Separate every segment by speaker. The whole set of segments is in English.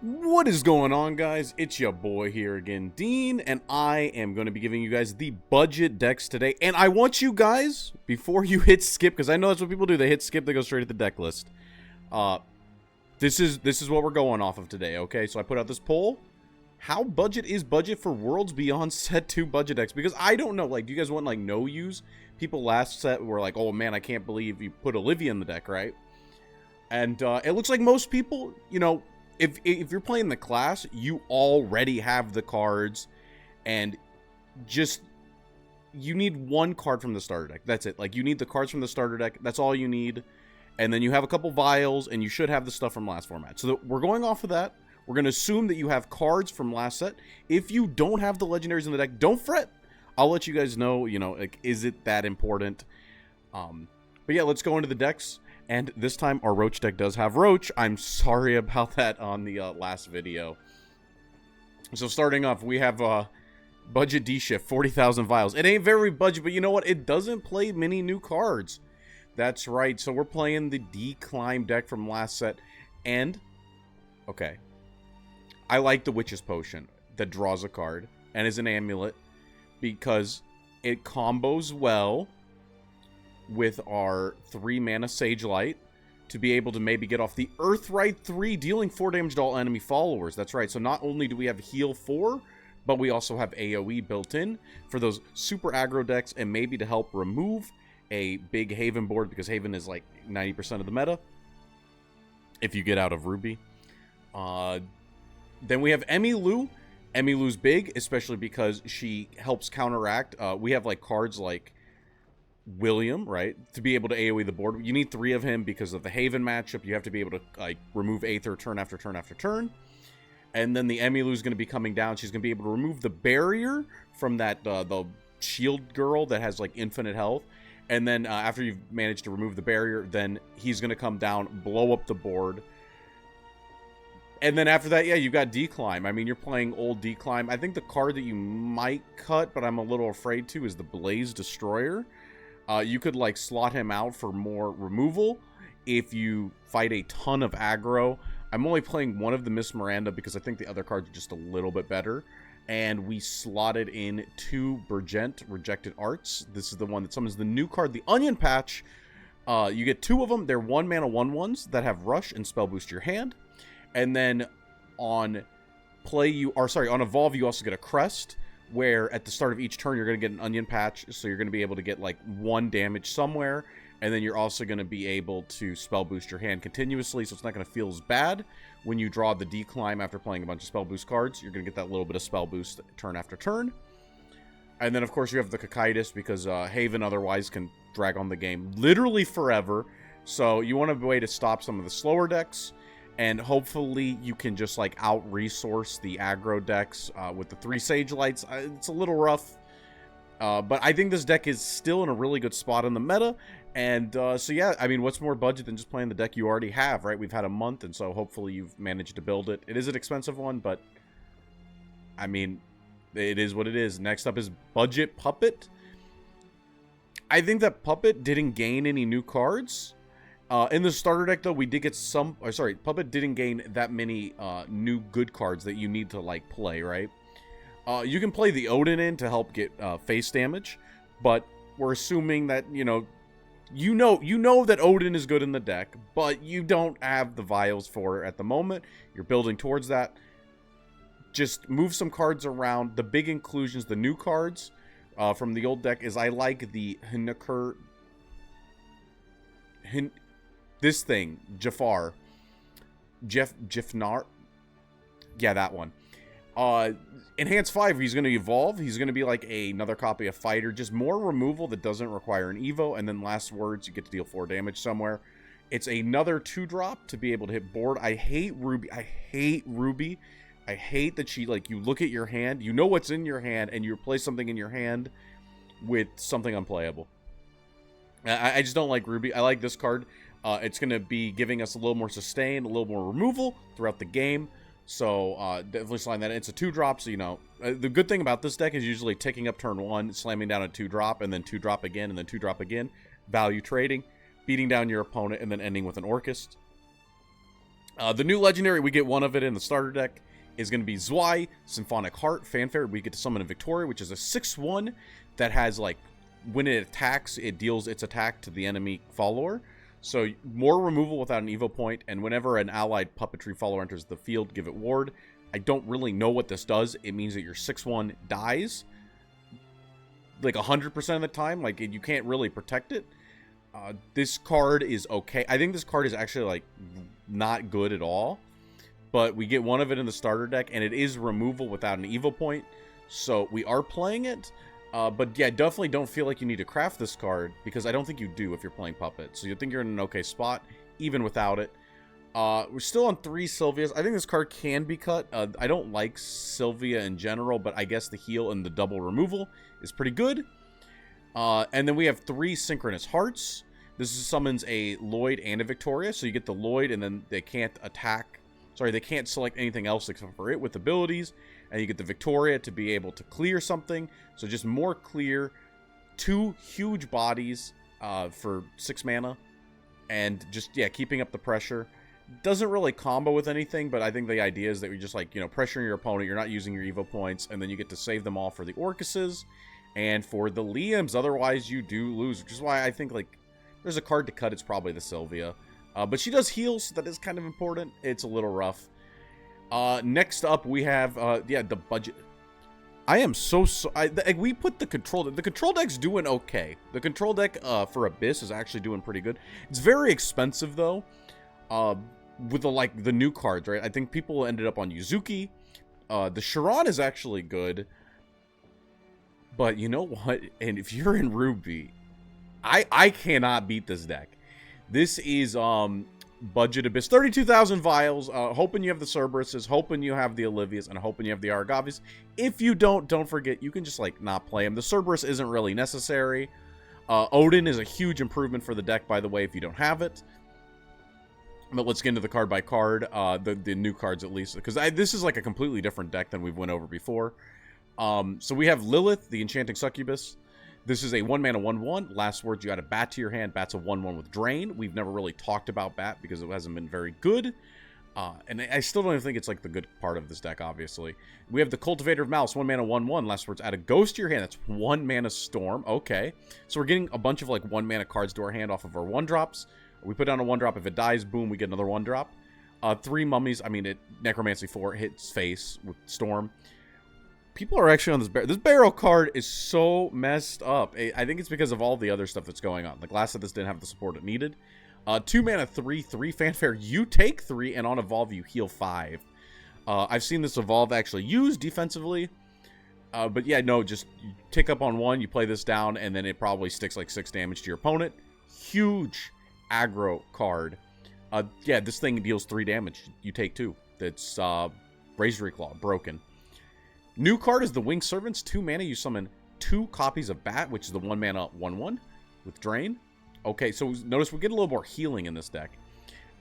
Speaker 1: What is going on, guys? It's your boy here again, Dean, and I am going to be giving you guys the budget decks today. And I want you guys, before you hit skip, because I know that's what people do, they hit skip, they go straight to the deck list. This is what we're going off of today, okay? So I put out this poll. How budget is budget for Worlds Beyond Set 2 budget decks? Because I don't know, like, do you guys want, like, no use? People last set were like, oh man, I can't believe you put Olivia in the deck, right? And it looks like most people, you know, if you're playing the class, you already have the cards, and just, you need one card from the starter deck. That's it. Like, you need the cards from the starter deck. That's all you need. And then you have a couple vials, and you should have the stuff from last format. So we're going off of that. We're going to assume that you have cards from last set. If you don't have the legendaries in the deck, don't fret. I'll let you guys know, you know, like, is it that important? But yeah, let's go into the decks. And this time, our Roach deck does have Roach. I'm sorry about that on the last video. So starting off, we have Budget D-Shift, 40,000 vials. It ain't very budget, but you know what? It doesn't play many new cards. That's right. So we're playing the Declimb deck from last set. And, okay, I like the Witch's Potion that draws a card and is an amulet because it combos well with our 3-mana Sage Light to be able to maybe get off the Earthright 3, dealing 4 damage to all enemy followers. That's right, so not only do we have Heal 4, but we also have AoE built in for those super aggro decks, and maybe to help remove a big Haven board, because Haven is like 90% of the meta, if you get out of Ruby. Then we have Emmylou. Emmylou's big, especially because she helps counteract. We have like cards like William, right, to be able to AoE the board. You need 3 of him because of the Haven matchup. You have to be able to like remove Aether turn after turn after turn. And then the Emmylou is going to be coming down. She's going to be able to remove the barrier from that the shield girl that has like infinite health. And then after you've managed to remove the barrier, then he's going to come down, blow up the board. And then after that, yeah, you got Declimb. I mean, you're playing old Declimb. I think the card that you might cut, but I'm a little afraid to, is the Blaze Destroyer. You could, like, slot him out for more removal if you fight a ton of aggro. I'm only playing one of the Miss Miranda because I think the other cards are just a little bit better. And we slotted in 2 Burgent Rejected Arts. This is the one that summons the new card, the Onion Patch. You get 2 of them. They're 1-mana 1/1s that have Rush and Spell Boost your hand. And then on on Evolve, you also get a Crest, where at the start of each turn, you're going to get an Onion Patch, so you're going to be able to get, like, 1 damage somewhere, and then you're also going to be able to Spell Boost your hand continuously, so it's not going to feel as bad when you draw the Declimb after playing a bunch of Spell Boost cards. You're going to get that little bit of Spell Boost turn after turn. And then, of course, you have the Cocytus, because Haven otherwise can drag on the game literally forever, so you want a way to stop some of the slower decks. And hopefully you can just, like, out-resource the aggro decks with the 3 Sage Lights. It's a little rough. But I think this deck is still in a really good spot in the meta. And so, yeah, I mean, what's more budget than just playing the deck you already have, right? We've had a month, and so hopefully you've managed to build it. It is an expensive one, but, I mean, it is what it is. Next up is Budget Puppet. I think that Puppet didn't gain any new cards. In the starter deck, though, we did get some... Puppet didn't gain that many new good cards that you need to, like, play, right? You can play the Odin in to help get face damage, but we're assuming that, you know that Odin is good in the deck, but you don't have the vials for it at the moment. You're building towards that. Just move some cards around. The big inclusions, the new cards from the old deck, is I like the this thing, Jafar. Jeffnar. Yeah, that one. Enhance 5, he's going to evolve. He's going to be like another copy of Fighter. Just more removal that doesn't require an Evo. And then last words, you get to deal 4 damage somewhere. It's another 2-drop to be able to hit board. I hate Ruby. I hate that she, like, you look at your hand, you know what's in your hand, and you replace something in your hand with something unplayable. I just don't like Ruby. I like this card. It's going to be giving us a little more sustain, a little more removal throughout the game. So, definitely slide that in. It's a 2-drop, so, you know, the good thing about this deck is usually ticking up turn 1, slamming down a 2-drop, and then 2-drop again, and then 2-drop again. Value trading, beating down your opponent, and then ending with an Orcust. The new legendary, we get one of it in the starter deck, is going to be Zwei, Symphonic Heart, Fanfare. We get to summon a Victoria, which is a 6/1 that has, like, when it attacks, it deals its attack to the enemy follower. So more removal without an evo point, and whenever an allied puppetry follower enters the field, give it ward. I don't really know what this does. It means that your 6/1 dies like 100% of the time. Like, you can't really protect it. This card is okay. I think this card is actually, like, not good at all. But we get one of it in the starter deck, and it is removal without an evo point. So we are playing it. But yeah, definitely don't feel like you need to craft this card, because I don't think you do if you're playing Puppet. So you think you're in an okay spot, even without it. We're still on 3 Sylvias. I think this card can be cut. I don't like Sylvia in general, but I guess the heal and the double removal is pretty good. And then we have 3 Synchronous Hearts. This summons a Lloyd and a Victoria. So you get the Lloyd, and then they can't attack. Sorry, they can't select anything else except for it with abilities. And you get the Victoria to be able to clear something. So just more clear. 2 huge bodies for 6 mana. And just, yeah, keeping up the pressure. Doesn't really combo with anything, but I think the idea is that you're just, like, you know, pressuring your opponent. You're not using your evo points. And then you get to save them all for the Orcuses and for the Liams. Otherwise, you do lose. Which is why I think, like, there's a card to cut. It's probably the Sylvia. But she does heal, so that is kind of important. It's a little rough. Next up, we have, yeah, the budget. I am we put the control deck. The control deck's doing okay. The control deck for Abyss is actually doing pretty good. It's very expensive, though, with the new cards, right? I think people ended up on Yuzuki. The Chiron is actually good. But you know what? And if you're in Ruby, I cannot beat this deck. This is budget Abyss, 32,000 vials. Hoping you have the Cerberuses, hoping you have the Olivias, and hoping you have the Argavis. If you don't forget, you can just, like, not play them. The Cerberus isn't really necessary. Odin is a huge improvement for the deck, by the way, if you don't have it. But let's get into the card by card, the new cards at least, because this is like a completely different deck than we've went over before. So we have Lilith, the Enchanting Succubus. This is a 1-mana 1/1. Last words, you add a bat to your hand. Bat's a 1/1 with Drain. We've never really talked about Bat because it hasn't been very good. And I still don't even think it's, like, the good part of this deck, obviously. We have the Cultivator of Malice, 1-mana 1/1. Last words, add a Ghost to your hand. That's 1-mana Storm. Okay. So we're getting a bunch of, like, 1-mana cards to our hand off of our 1-drops. We put down a 1-drop. If it dies, boom, we get another 1-drop. 3 Mummies. I mean, Necromancy 4 hits face with Storm. People are actually on this barrel. This barrel card is so messed up. I think it's because of all the other stuff that's going on. Like, last set, this didn't have the support it needed. 2-mana 3/3 Fanfare. You take 3, and on evolve, you heal 5. I've seen this evolve actually used defensively. But yeah, no, just you tick up on 1, you play this down, and then it probably sticks like 6 damage to your opponent. Huge aggro card. Yeah, this thing deals 3 damage. You take 2. That's Brazier Claw, broken. New card is the Winged Servants. 2 mana, you summon 2 copies of Bat, which is the 1-mana 1/1 with Drain. Okay, so notice we get a little more healing in this deck.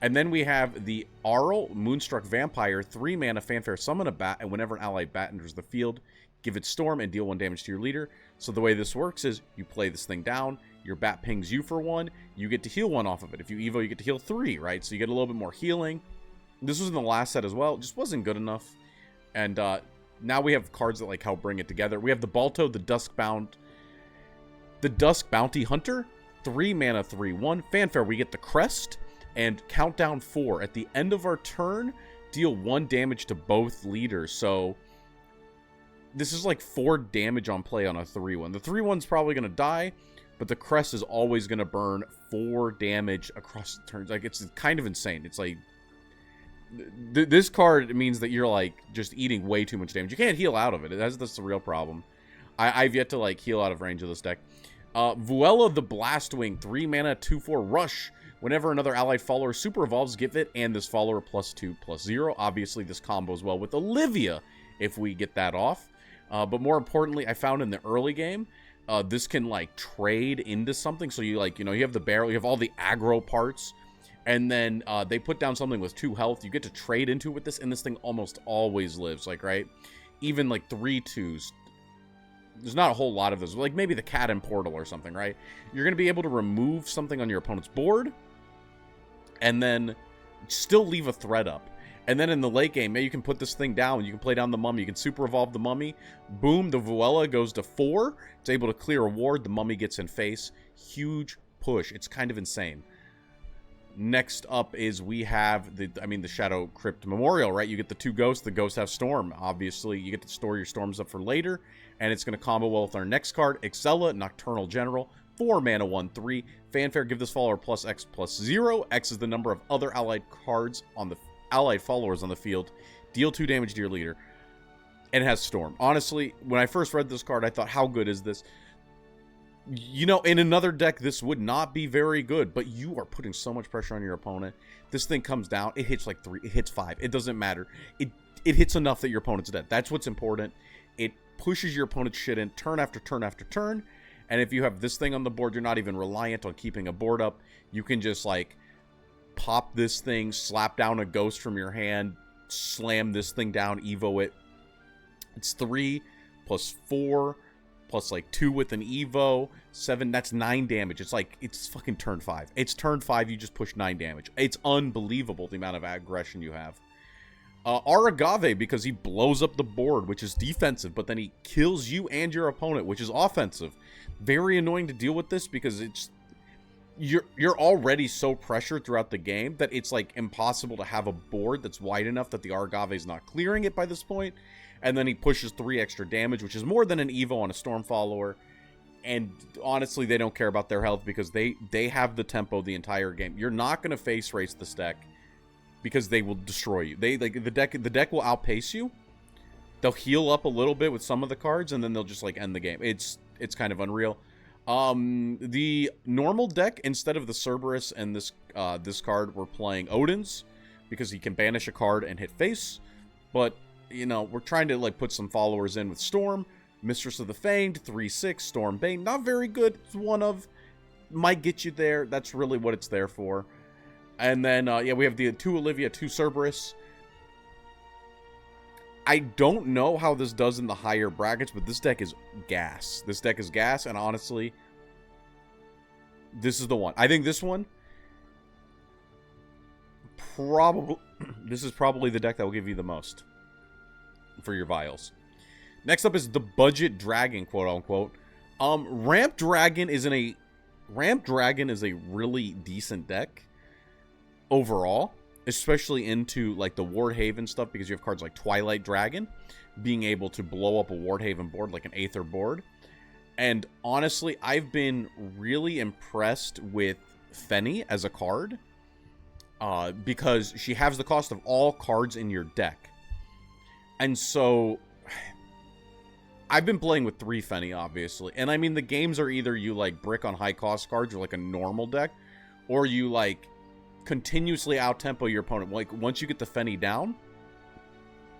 Speaker 1: And then we have the Arl, Moonstruck Vampire, 3 mana Fanfare, summon a Bat, and whenever an allied Bat enters the field, give it Storm and deal 1 damage to your leader. So the way this works is you play this thing down, your Bat pings you for 1, you get to heal 1 off of it. If you evo, you get to heal 3, right? So you get a little bit more healing. This was in the last set as well. It just wasn't good enough. And now we have cards that, like, help bring it together. We have the Balto, the Dusk Bounty Hunter, 3 mana 3/1 Fanfare. We get the Crest and Countdown 4. At the end of our turn, deal 1 damage to both leaders. So this is like 4 damage on play on a 3/1. The 3/1's probably going to die, but the Crest is always going to burn 4 damage across the turns. Like, it's kind of insane. It's like, this card means that you're, like, just eating way too much damage. You can't heal out of it. That's the real problem. I've yet to, like, heal out of range of this deck. Vuella the Blastwing, 3 mana 2/4 Rush. Whenever another allied follower super evolves, give it and this follower +2/+0. Obviously, this combos well with Olivia if we get that off. But more importantly, I found in the early game, this can, like, trade into something. So you, like, you know, you have the barrel, you have all the aggro parts. And then they put down something with 2 health. You get to trade into with this, and this thing almost always lives. Like, right? Even, like, 3/2s. There's not a whole lot of those. Like, maybe the Cat and Portal or something, right? You're going to be able to remove something on your opponent's board. And then still leave a threat up. And then in the late game, you can put this thing down. You can play down the mummy. You can super evolve the mummy. Boom, the Vuela goes to 4. It's able to clear a ward. The mummy gets in face. Huge push. It's kind of insane. Next up is we have the Shadow Crypt Memorial, right? You get the 2 ghosts. The ghosts have Storm. Obviously, you get to store your storms up for later. And it's going to combo well with our next card, Excella, Nocturnal General. 4 mana, 1/3. Fanfare, give this follower +X+0. X is the number of other allied cards on the allied followers on the field. Deal 2 damage to your leader. And it has Storm. Honestly, when I first read this card, I thought, how good is this? You know, in another deck, this would not be very good, but you are putting so much pressure on your opponent. This thing comes down, it hits like 3, it hits 5. It doesn't matter. It hits enough that your opponent's dead. That's what's important. It pushes your opponent's shit in turn after turn after turn. And if you have this thing on the board, you're not even reliant on keeping a board up. You can just, like, pop this thing, slap down a ghost from your hand, slam this thing down, evo it. It's 3 plus 4 plus, like, 2 with an evo. 7, that's 9 damage. It's like, it's fucking turn 5. It's turn 5, you just push 9 damage. It's unbelievable the amount of aggression you have. Aragave, because he blows up the board, which is defensive, but then he kills you and your opponent, which is offensive. Very annoying to deal with this because it's you're already so pressured throughout the game that it's like impossible to have a board that's wide enough that the Aragave is not clearing it by this point. And then he pushes 3 extra damage, which is more than an Evo on a Storm Follower. And honestly, they don't care about their health because they have the tempo the entire game. You're not going to face race this deck because they will destroy you. The deck will outpace you. They'll heal up a little bit with some of the cards, and then they'll just like end the game. It's kind of unreal. The normal deck, instead of the Cerberus and this card, we're playing Odin's because he can banish a card and hit face. But you know, we're trying to like put some followers in with Storm, Mistress of the Fanged, 3/6, Storm Bane. Not very good. It's one of, might get you there. That's really what it's there for. And then, yeah, we have the 2 Olivia, 2 Cerberus. I don't know how this does in the higher brackets, but this deck is gas. This deck is gas, and honestly, this is the one. I think this one, this is probably the deck that will give you the most for your vials. Next up is the Budget Dragon, quote-unquote. Ramp Dragon is a really decent deck overall, especially into like the Wardhaven stuff, because you have cards like Twilight Dragon being able to blow up a Wardhaven board like an Aether board. And honestly, I've been really impressed with Fenny as a card because she has the cost of all cards in your deck. And so I've been playing with 3 Fenny, obviously. And I mean, the games are either you like brick on high cost cards or like a normal deck, or you like continuously out-tempo your opponent. Like, once you get the Fenny down,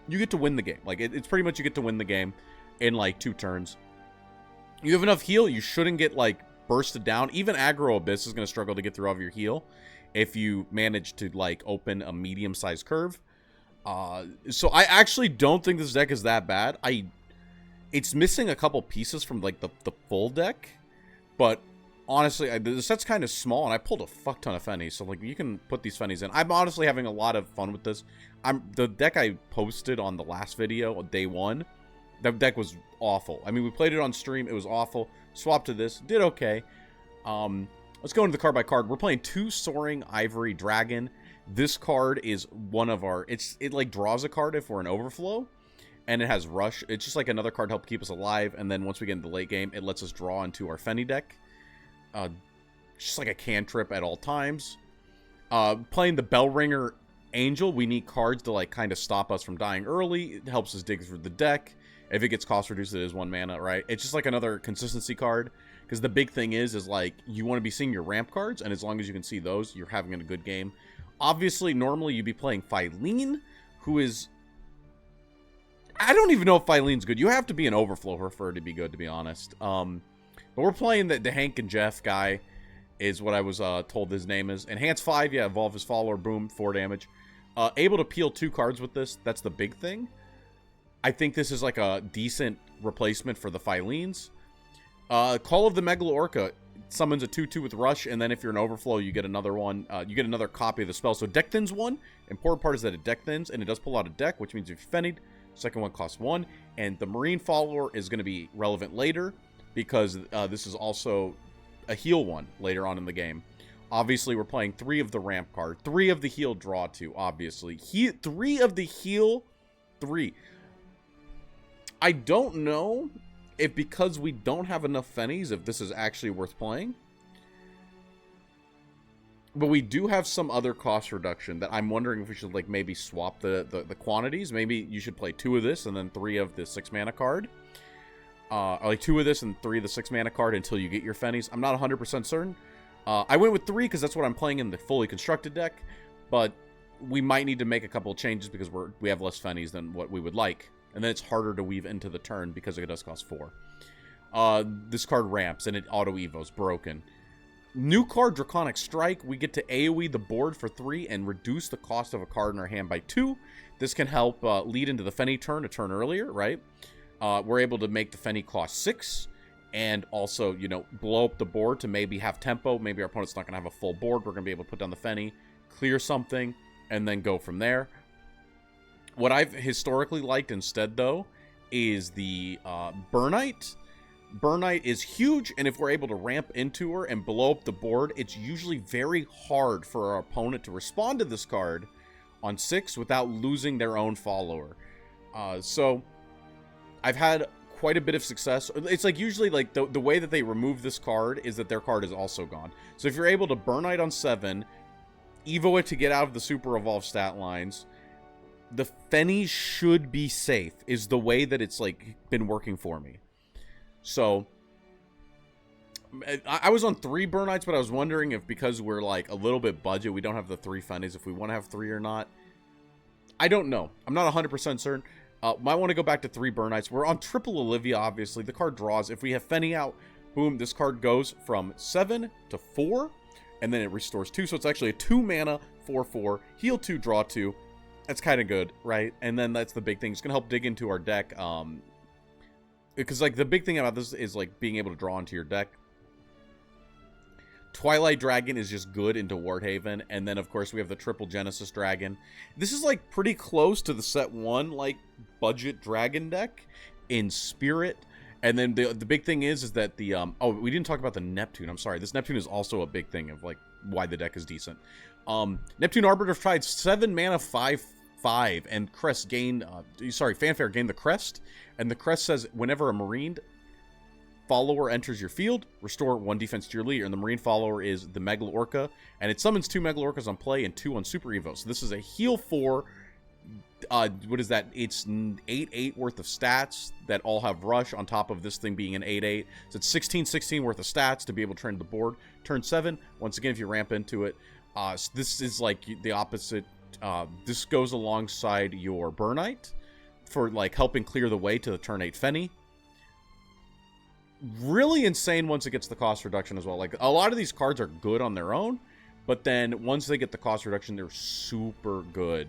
Speaker 1: you get to win the game. Like, it's pretty much you get to win the game in, like, 2 turns. You have enough heal, you shouldn't get, like, bursted down. Even Aggro Abyss is going to struggle to get through all of your heal if you manage to, like, open a medium-sized curve. So I actually don't think this deck is that bad. It's missing a couple pieces from, like, the full deck, but honestly, the set's kind of small, and I pulled a fuck ton of Fennies, so like you can put these Fennies in. I'm honestly having a lot of fun with this. The deck I posted on the last video, day 1, that deck was awful. I mean, we played it on stream, it was awful. Swapped to this, did okay. Let's go into the card by card. We're playing 2 Soaring Ivory Dragon. This card is one of our, it like draws a card if we're in overflow, and it has Rush. It's just like another card to help keep us alive, and then once we get into the late game, it lets us draw into our Fenny deck. Just like a cantrip at all times. Playing the Bellringer Angel, we need cards to like kind of stop us from dying early. It helps us dig through the deck. If it gets cost reduced, it is 1 mana, right? It's just like another consistency card. Because the big thing is like, you want to be seeing your ramp cards, and as long as you can see those, you're having a good game. Obviously, normally you'd be playing Phylene, who is... I don't even know if Phylene's good. You have to be an overflow for her to be good, to be honest. But we're playing the Hank and Jeff guy, is what I was told his name is. Enhance 5, yeah, evolve his follower, boom, 4 damage. Able to peel 2 cards with this, that's the big thing. I think this is like a decent replacement for the Phylenes. Call of the Megalo Orca, summons a 2/2 with Rush, and then if you're an Overflow, you get another one. You get another copy of the spell. So Deck Thins 1. Important part is that it Deck Thins, and it does pull out a deck, which means if you Fennied, second one costs 1. And the Marine Follower is going to be relevant later, because this is also a heal one later on in the game. Obviously, we're playing 3 of the ramp card, 3 of the heal draw 2, obviously. 3 of the heal 3. I don't know if because we don't have enough Fennies, if this is actually worth playing. But we do have some other cost reduction that I'm wondering if we should like maybe swap the quantities. Maybe you should play 2 of this and then 3 of the 6 mana card. Or like 2 of this and 3 of the 6 mana card until you get your Fennies. I'm not 100% certain. I went with 3 because that's what I'm playing in the fully constructed deck. But we might need to make a couple of changes because we have less Fennies than what we would like. And then it's harder to weave into the turn because it does cost 4. This card ramps and it auto-evos. Broken. New card, Draconic Strike. We get to AoE the board for 3 and reduce the cost of a card in our hand by 2. This can help lead into the Fenny turn a turn earlier, right? We're able to make the Fenny cost 6 and also, you know, blow up the board to maybe have tempo. Maybe our opponent's not going to have a full board. We're going to be able to put down the Fenny, clear something, and then go from there. What I've historically liked instead, though, is the Burnite. Burnite is huge, and if we're able to ramp into her and blow up the board, it's usually very hard for our opponent to respond to this card on 6 without losing their own follower. So I've had quite a bit of success. It's like usually like the way that they remove this card is that their card is also gone. So if you're able to Burnite on 7, Evo it to get out of the Super Evolve stat lines, the Fennies should be safe, is the way that it's like been working for me. So I was on 3 Burnites, but I was wondering if because we're like a little bit budget, we don't have the 3 Fennies, if we want to have 3 or not. I don't know. I'm not 100% certain. Might want to go back to 3 Burnites. We're on triple Olivia, obviously. The card draws. If we have Fenny out, boom, this card goes from 7 to 4, and then it restores 2. So it's actually a 2 mana, 4/4, heal 2, draw 2. That's kind of good, right? And then that's the big thing. It's going to help dig into our deck. Because, like, the big thing about this is, like, being able to draw into your deck. Twilight Dragon is just good into Wardhaven. And then, of course, we have the triple Genesis Dragon. This is, like, pretty close to the set 1, like, budget dragon deck in Spirit. And then the big thing is that the... oh, we didn't talk about the Neptune. I'm sorry. This Neptune is also a big thing of, like, why the deck is decent. Neptune Arbiter of Tide, 7 mana, 5/5, and Crest gain, Fanfare gain the Crest, and the Crest says whenever a Marine follower enters your field, restore 1 defense to your leader, and the Marine follower is the Megalo Orca, and it summons 2 Megalo Orcas on play and 2 on Super Evo. So this is a heal 4, what is that? It's 8/8 worth of stats that all have Rush on top of this thing being an 8/8. So it's 16/16 worth of stats to be able to turn the board. Turn 7, once again, if you ramp into it, so this is like the opposite. This goes alongside your Burnite for like helping clear the way to the turn 8 Fenny. Really insane once it gets the cost reduction as well. Like a lot of these cards are good on their own, but then once they get the cost reduction, they're super good.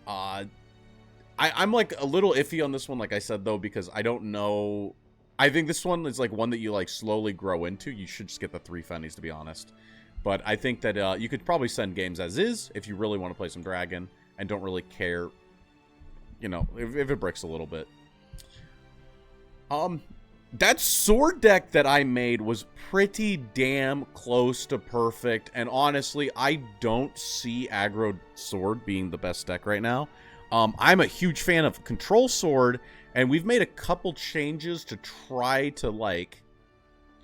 Speaker 1: I'm like a little iffy on this one, like I said though, because I don't know. I think this one is like one that you like slowly grow into. You should just get the 3 Fennies, to be honest. But I think that you could probably send games as is if you really want to play some Dragon and don't really care, you know, if it breaks a little bit. That sword deck that I made was pretty damn close to perfect. And honestly, I don't see aggro sword being the best deck right now. I'm a huge fan of control sword, and we've made a couple changes to try to, like,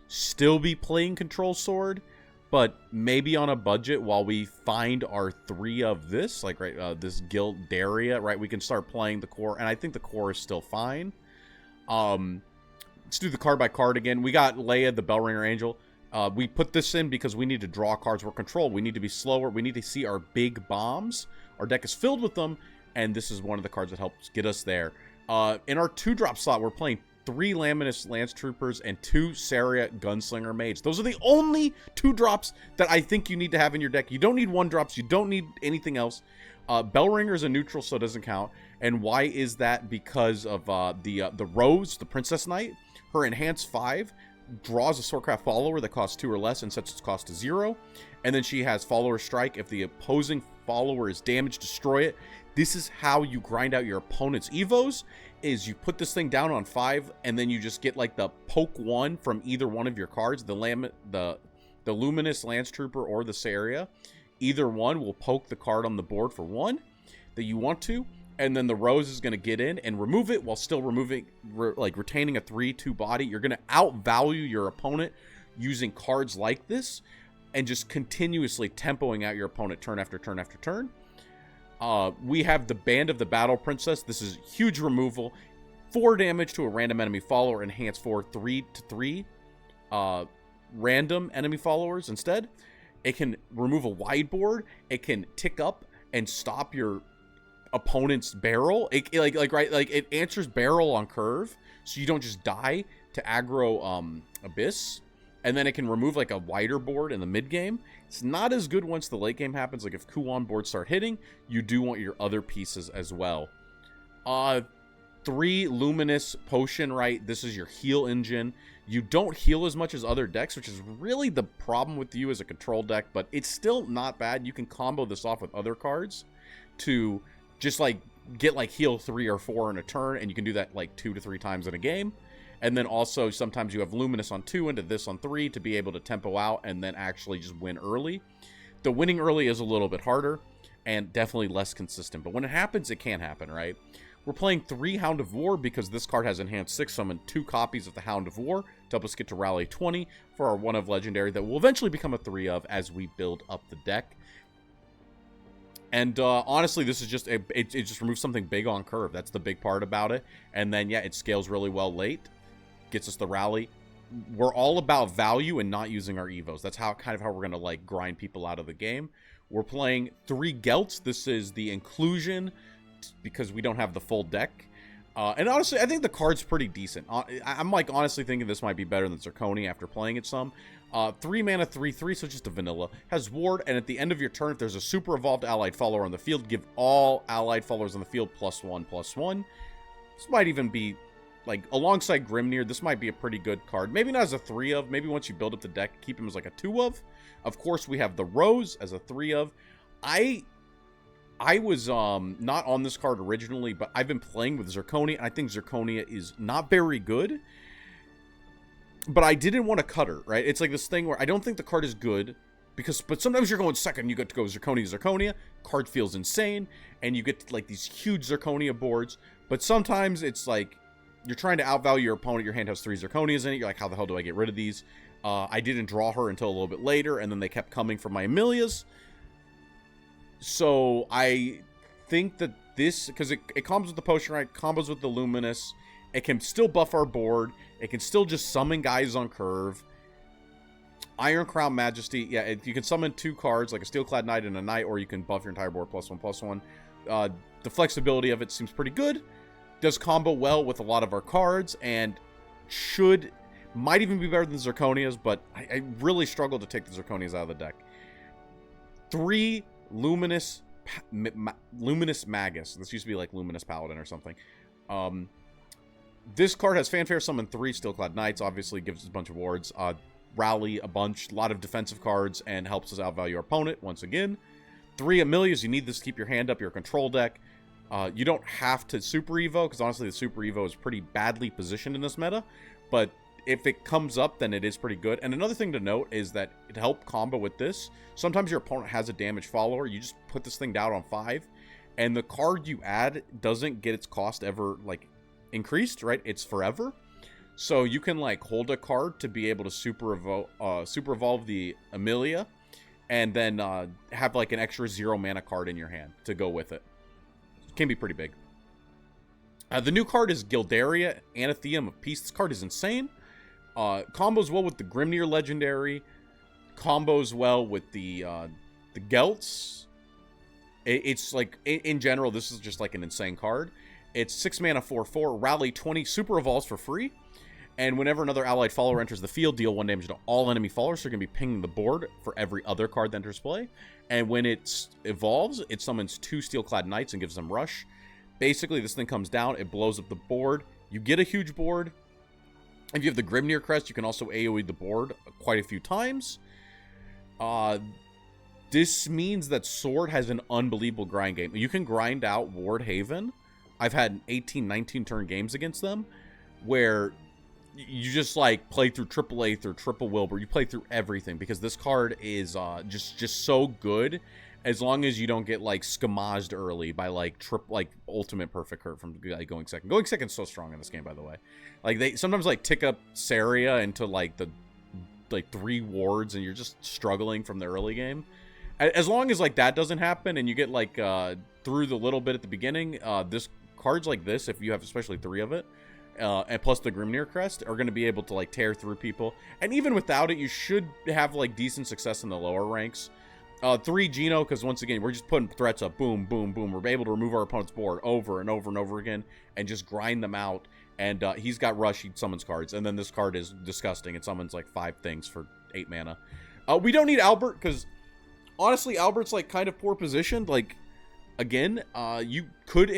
Speaker 1: still be playing control sword, but maybe on a budget while we find our 3 of this, like, right, this Guild Daria, right? We can start playing the core, and I think the core is still fine. Let's do the card by card again. We got Leia, the Bellringer Angel. We put this in because we need to draw cards. We're controlled. We need to be slower. We need to see our big bombs. Our deck is filled with them, and this is one of the cards that helps get us there. In our 2-drop slot, we're playing 3 Laminus Lance Troopers and 2 Seiryotennan Gunslinger Maids. Those are the only 2-drops that I think you need to have in your deck. You don't need 1-drops. You don't need anything else. Bellringer is a neutral, so it doesn't count. And why is that? Because of the Rose, the Princess Knight. Her enhanced 5 draws a Swordcraft follower that costs 2 or less and sets its cost to 0. And then she has Follower Strike. If the opposing follower is damaged, destroy it. This is how you grind out your opponent's Evos, is you put this thing down on 5, and then you just get like the poke 1 from either one of your cards, the Luminous Lance Trooper or the Seiryotennan. Either one will poke the card on the board for 1 that you want to, and then the Rose is going to get in and remove it while still retaining a 3/2 body. You're going to outvalue your opponent using cards like this and just continuously tempoing out your opponent turn after turn after turn. We have the Band of the Battle Princess. This is huge removal. 4 damage to a random enemy follower. Enhance for 3/3 random enemy followers instead. It can remove a wide board. It can tick up and stop your opponent's barrel. It answers barrel on curve, so you don't just die to aggro Abyss. And then it can remove like a wider board in the mid game. It's not as good once the late game happens. Like if Kuan boards start hitting, you do want your other pieces as well. 3 Luminous Potion, right? This is your heal engine. You don't heal as much as other decks, which is really the problem with you as a control deck, but it's still not bad. You can combo this off with other cards to just like get like heal 3 or 4 in a turn, and you can do that like 2 to 3 times in a game. And then also sometimes you have Luminous on 2 into this on 3 to be able to tempo out and then actually just win early. The winning early is a little bit harder and definitely less consistent, but when it happens, it can happen, right? We're playing 3 Hound of War because this card has enhanced 6, summon 2 copies of the Hound of War to help us get to Rally 20 for our 1 of Legendary that will eventually become a 3 of as we build up the deck. And honestly, this is just it just removes something big on curve. That's the big part about it. And then, yeah, it scales really well late. Gets us the rally. We're all about value and not using our Evos. That's how we're going to like grind people out of the game. We're playing 3 Gelts. This is the inclusion because we don't have the full deck. And honestly, I think the card's pretty decent. I'm like honestly thinking this might be better than Zirconia after playing it some. 3 mana, 3/3, so just a vanilla. Has Ward, and at the end of your turn, if there's a super evolved allied follower on the field, give all allied followers on the field +1/+1. This might even be, like, alongside Grimnir, this might be a pretty good card. Maybe not as a 3 of, maybe once you build up the deck, keep him as like a 2 of. Of course, we have the Rose as a 3 of. I was not on this card originally, but I've been playing with Zirconia, and I think Zirconia is not very good. But I didn't want to cut her, right? It's like this thing where I don't think the card is good, but sometimes you're going second, you get to go Zirconia. Card feels insane, and you get like these huge Zirconia boards. But sometimes it's like you're trying to outvalue your opponent. Your hand has 3 Zirconias in it. You're like, how the hell do I get rid of these? I didn't draw her until a little bit later, and then they kept coming for my Amelias. So I think that this, because it combos with the Potion, right? Combos with the Luminous. It can still buff our board. It can still just summon guys on curve. Iron Crown Majesty. Yeah, you can summon 2 cards, like a Steelclad Knight and a Knight, or you can buff your entire board +1/+1. The flexibility of it seems pretty good. Does combo well with a lot of our cards, and might even be better than Zirconia's, but I really struggle to take the Zirconia's out of the deck. 3 Luminous Magus. This used to be like Luminous Paladin or something. This card has Fanfare, summon 3 Steelclad Knights, obviously gives us a bunch of wards, rally a bunch, a lot of defensive cards, and helps us outvalue our opponent once again. 3 Amelias, you need this to keep your hand up, your control deck. You don't have to Super Evo, because honestly the Super Evo is pretty badly positioned in this meta, but if it comes up, then it is pretty good. And another thing to note is that to help combo with this, sometimes your opponent has a damaged follower, you just put this thing down on 5, and the card you add doesn't get its cost ever, like, increased, right? It's forever. So you can like hold a card to be able to super evolve the Amelia, and then have like an extra 0 mana card in your hand to go with it. It can be pretty big. The new card is Gildaria, Anathema of Peace. This card is insane. Combos well with the Grimnir Legendary. Combos well with the Gelts. It's like, in general, this is just like an insane card. It's 6 mana, 4/4, rally 20, super evolves for free. And whenever another allied follower enters the field, deal 1 damage to all enemy followers. So you're going to be pinging the board for every other card that enters play. And when it evolves, it summons 2 Steelclad Knights and gives them rush. Basically, this thing comes down, it blows up the board. You get a huge board. If you have the Grimnir Crest, you can also AoE the board quite a few times. This means that Sword has an unbelievable grind game. You can grind out Ward Haven. I've had 18, 19 turn games against them where you just like play through triple Aether or triple Wilbur. You play through everything because this card is just so good. As long as you don't get like skamazed early by like ultimate perfect hurt from going second. Going second's so strong in this game, by the way. Like they sometimes like tick up Seiria into like the 3 wards and you're just struggling from the early game. As long as like that doesn't happen and you get like through the little bit at the beginning, this cards like this, if you have especially 3 of it, and plus the Grimnir Crest, are going to be able to like tear through people. And even without it, you should have like decent success in the lower ranks. 3 Geno, because once again, we're just putting threats up. Boom, boom, boom. We're able to remove our opponent's board over and over and over again and just grind them out. And he's got Rush, he summons cards. And then this card is disgusting. It summons like 5 things for 8 mana. We don't need Albert, because honestly, Albert's like kind of poor positioned. Like, again, you could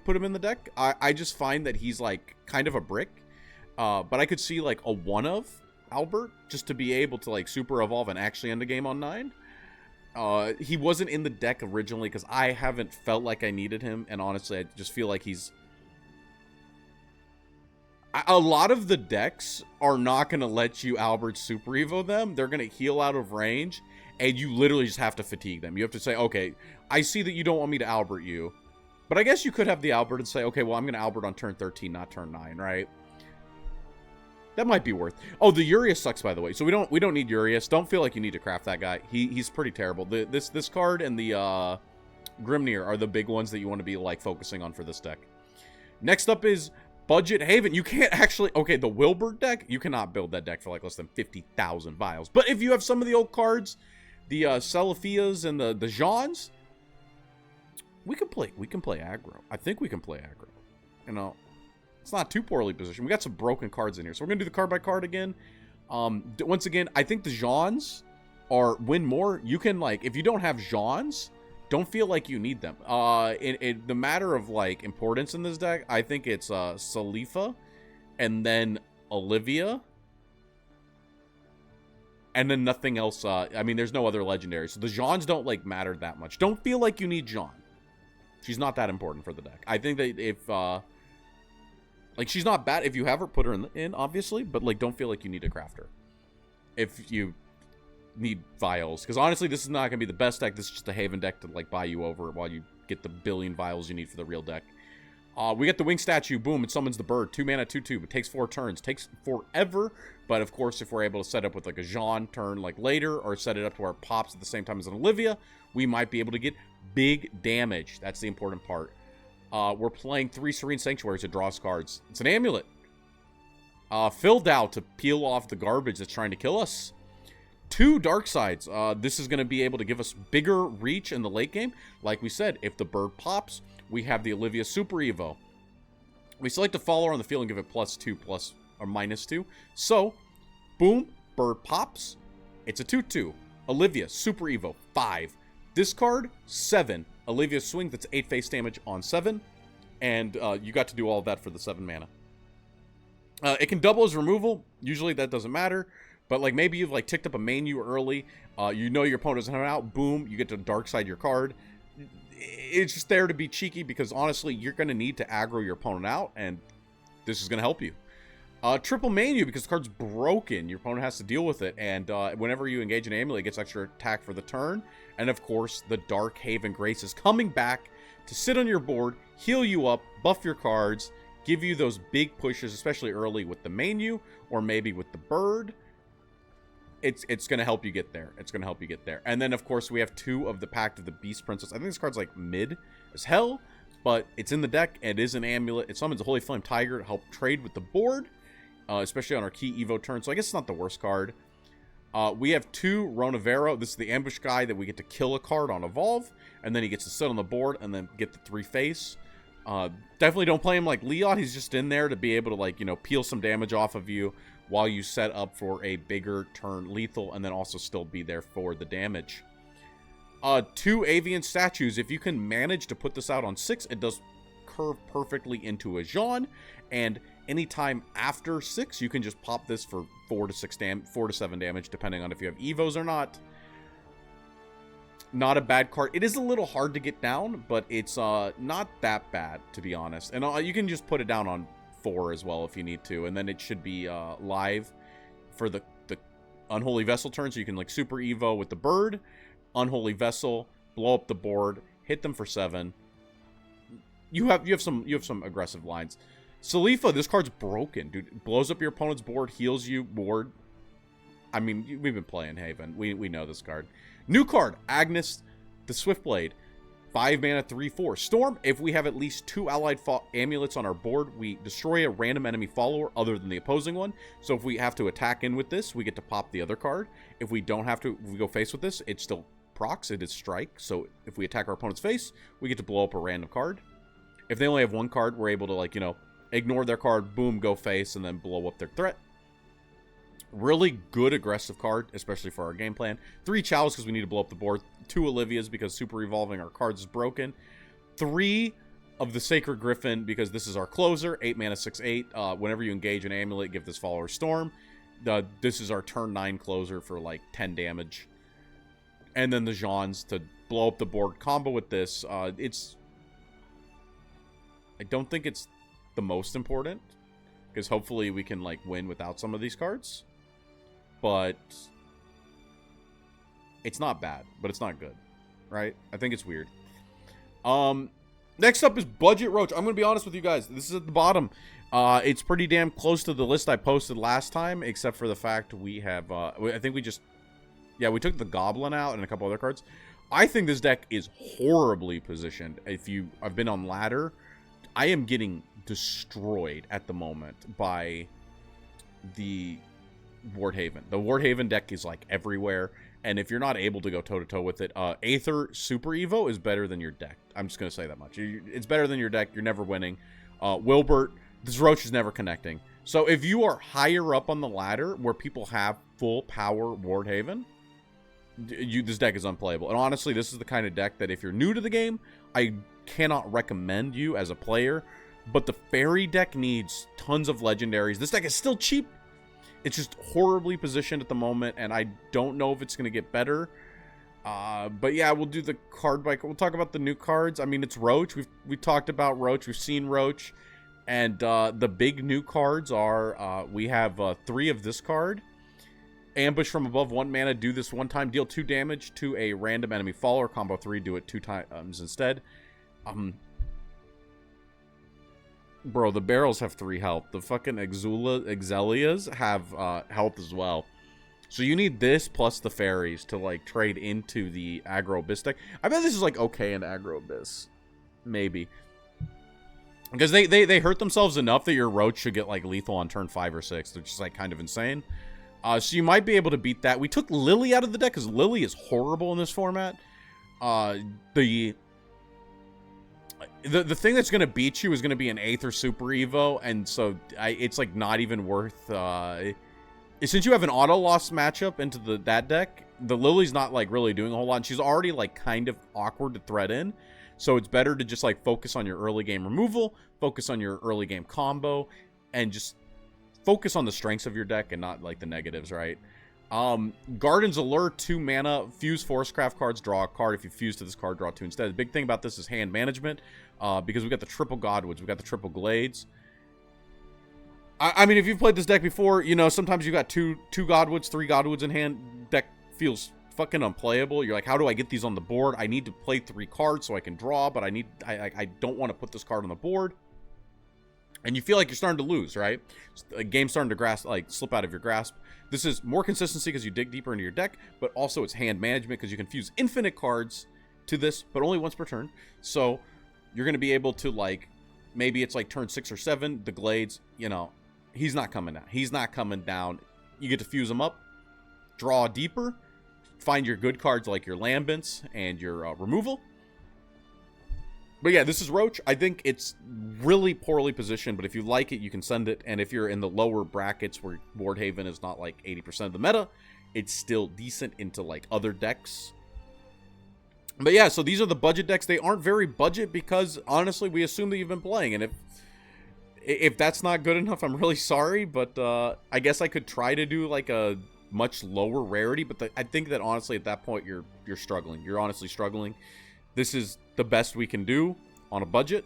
Speaker 1: put him in the deck. I just find that he's like kind of a brick. But I could see like a 1-of Albert just to be able to like super evolve and actually end the game on 9. He wasn't in the deck originally because I haven't felt like I needed him, and honestly, I just feel like he's... A lot of the decks are not going to let you Albert Super Evo them. They're going to heal out of range, and you literally just have to fatigue them. You have to say, okay, I see that you don't want me to Albert you, but I guess you could have the Albert and say, okay, well, I'm going to Albert on turn 13, not turn 9, right? That might be worth. Oh, the Urias sucks, by the way. So we don't need Urias. Don't feel like you need to craft that guy. He's pretty terrible. This card and the Grimnir are the big ones that you want to be like focusing on for this deck. Next up is Budget Haven. You can't actually... Okay, the Wilbur deck, you cannot build that deck for like less than 50,000 vials. But if you have some of the old cards, the Celiphias and the Jeans, we can play aggro. I think we can play aggro. You know, it's not too poorly positioned. We got some broken cards in here. So we're going to do the card by card again. Once again, I think the Jeans are win more. You can, like, if you don't have Jeans, don't feel like you need them. In the matter of, like, importance in this deck, I think it's Salifa and then Olivia. And then nothing else. I mean, there's no other legendary. So the Jeans don't, like, matter that much. Don't feel like you need Jean. She's not that important for the deck. I think that if... like, she's not bad. If you have her, put her in, obviously. But, like, don't feel like you need to craft her. If you need vials. Because, honestly, this is not going to be the best deck. This is just a Haven deck to, like, buy you over while you get the billion vials you need for the real deck. We get the Wing Statue. Boom. It summons the bird. 2 mana, 2/2. It takes 4 turns. Takes forever. But, of course, if we're able to set up with, like, a Jean turn, like, later, or set it up to where it pops at the same time as an Olivia, we might be able to get big damage. That's the important part. We're playing 3 Serene Sanctuaries to draw us cards. It's an amulet. Filled out to peel off the garbage that's trying to kill us. 2 Dark Sides. This is going to be able to give us bigger reach in the late game. Like we said, if the bird pops, we have the Olivia Super Evo. We select a follower on the field and give it +2 plus or -2. So, boom, bird pops. It's a 2/2. Olivia Super Evo 5. This card 7. Olivia Swing, that's 8 face damage on 7. And you got to do all of that for the 7 mana. It can double as removal. Usually that doesn't matter. But like maybe you've like ticked up a menu early. You know your opponent doesn't have it out. Boom, you get to dark side your card. It's just there to be cheeky because honestly, you're going to need to aggro your opponent out. And this is going to help you. Triple menu because the card's broken. Your opponent has to deal with it. And whenever you engage an amulet, it gets extra attack for the turn. And of course, the Dark Haven Grace is coming back to sit on your board, heal you up, buff your cards, give you those big pushes, especially early with the menu or maybe with the bird. It's going to help you get there. It's going to help you get there. And then, of course, we have 2 of the Pact of the Beast Princess. I think this card's like mid as hell, but it's in the deck. It is an amulet. It summons a Holy Flame Tiger to help trade with the board. Especially on our key Evo turn. So I guess it's not the worst card. We have 2 Ronavero. This is the ambush guy that we get to kill a card on Evolve. And then he gets to sit on the board and then get the 3 face. Definitely don't play him like Leon. He's just in there to be able to, like, you know, peel some damage off of you while you set up for a bigger turn lethal and then also still be there for the damage. 2 Avian Statues. If you can manage to put this out on 6, it does curve perfectly into a Jean. And anytime after 6, you can just pop this for 4 to 7 damage, depending on if you have Evos or not. Not a bad card. It is a little hard to get down, but it's not that bad, to be honest. And you can just put it down on 4 as well if you need to, and then it should be live for the Unholy Vessel turn, so you can like Super Evo with the bird, Unholy Vessel, blow up the board, hit them for 7. You have some aggressive lines. Salifa, this card's broken, dude. It blows up your opponent's board, heals you, board. I mean, we've been playing Haven. We know this card. New card, Agnes, the Swiftblade. 5 mana, 3/4. Storm, if we have at least 2 allied amulets on our board, we destroy a random enemy follower other than the opposing one. So if we have to attack in with this, we get to pop the other card. If we don't have to, if we go face with this, it still procs, it is strike. So if we attack our opponent's face, we get to blow up a random card. If they only have 1 card, we're able to, like, you know, ignore their card, boom, go face, and then blow up their threat. Really good aggressive card, especially for our game plan. 3 Chows because we need to blow up the board. 2 Olivia's because Super Evolving our cards is broken. 3 of the Sacred Griffin because this is our closer. 8 mana, 6/8. Whenever you engage an amulet, give this follower Storm. This is our turn 9 closer for like 10 damage. And then the Jeans to blow up the board. Combo with this. I don't think it's the most important, because hopefully we can like win without some of these cards. But it's not bad, but it's not good, right? I think it's weird. Next up is Budget Roach. I'm gonna be honest with you guys. This is at the bottom. It's pretty damn close to the list I posted last time, except for the fact we have. I think we just, yeah, we took the Goblin out and a couple other cards. I think this deck is horribly positioned. If I've been on ladder, I am getting destroyed at the moment by the Wardhaven. The Wardhaven deck is like everywhere, and if you're not able to go toe-to-toe with it, Aether Super Evo is better than your deck. I'm just going to say that much. It's better than your deck. You're never winning. Wilbert, this Roach is never connecting. So if you are higher up on the ladder where people have full power Wardhaven, this deck is unplayable. And honestly, this is the kind of deck that if you're new to the game, I cannot recommend you as a player. But the Fairy deck needs tons of legendaries. This deck is still cheap. It's just horribly positioned at the moment, and I don't know if it's going to get better. But yeah, we'll do the card by. We'll talk about the new cards. I mean, it's Roach. We talked about Roach. We've seen Roach, and the big new cards are we have 3 of this card. Ambush from above, 1 mana. Do this 1 time. Deal 2 damage to a random enemy follower. Combo 3. Do it 2 times instead. Bro, the barrels have 3 health. The fucking Exelias have health as well. So you need this plus the fairies to like trade into the aggro Abyss deck. I bet this is like okay in aggro Abyss. Maybe. Because they hurt themselves enough that your Roach should get like lethal on turn 5 or 6. They're just like kind of insane. So you might be able to beat that. We took Lily out of the deck because Lily is horrible in this format. The thing that's going to beat you is going to be an Aether Super Evo, and so it's like not even worth... since you have an auto-loss matchup into that deck, the Lily's not like really doing a whole lot, and she's already like kind of awkward to thread in, so it's better to just like focus on your early game removal, focus on your early game combo, and just focus on the strengths of your deck and not like the negatives, right? Garden's Allure, 2 mana, fuse Forestcraft cards, draw a card. If you fuse to this card, draw 2 instead. The big thing about this is hand management, because we got the triple Godwoods, we got the triple Glades. I mean, if you've played this deck before, you know, sometimes you got two Godwoods, 3 Godwoods in hand. Deck feels fucking unplayable. You're like, how do I get these on the board? I need to play 3 cards so I can draw, but I don't want to put this card on the board. And you feel like you're starting to lose, right? A game's starting to slip out of your grasp. This is more consistency because you dig deeper into your deck, but also it's hand management because you can fuse infinite cards to this, but only once per turn. So you're going to be able to, like, maybe it's like turn 6 or 7, the Glades, you know, he's not coming down. He's not coming down. You get to fuse them up, draw deeper, find your good cards like your Lambents and your removal. But yeah, this is Roach. I think it's really poorly positioned, but if you like it, you can send it. And if you're in the lower brackets where Wardhaven is not like 80% of the meta, it's still decent into like other decks. But yeah, so these are the budget decks. They aren't very budget because honestly, we assume that you've been playing. And If that's not good enough, I'm really sorry, but I guess I could try to do like a much lower rarity, but I think that honestly at that point you're struggling. You're honestly struggling. This is the best we can do on a budget.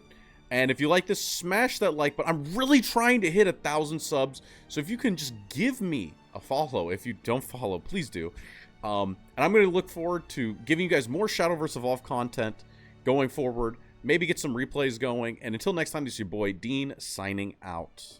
Speaker 1: And if you like this, smash that like button. I'm really trying to hit 1,000 subs, so if you can just give me a follow. If you don't follow, please do. And I'm going to look forward to giving you guys more Shadowverse Evolved content going forward. Maybe get some replays going. And until next time, this is your boy Dean signing out.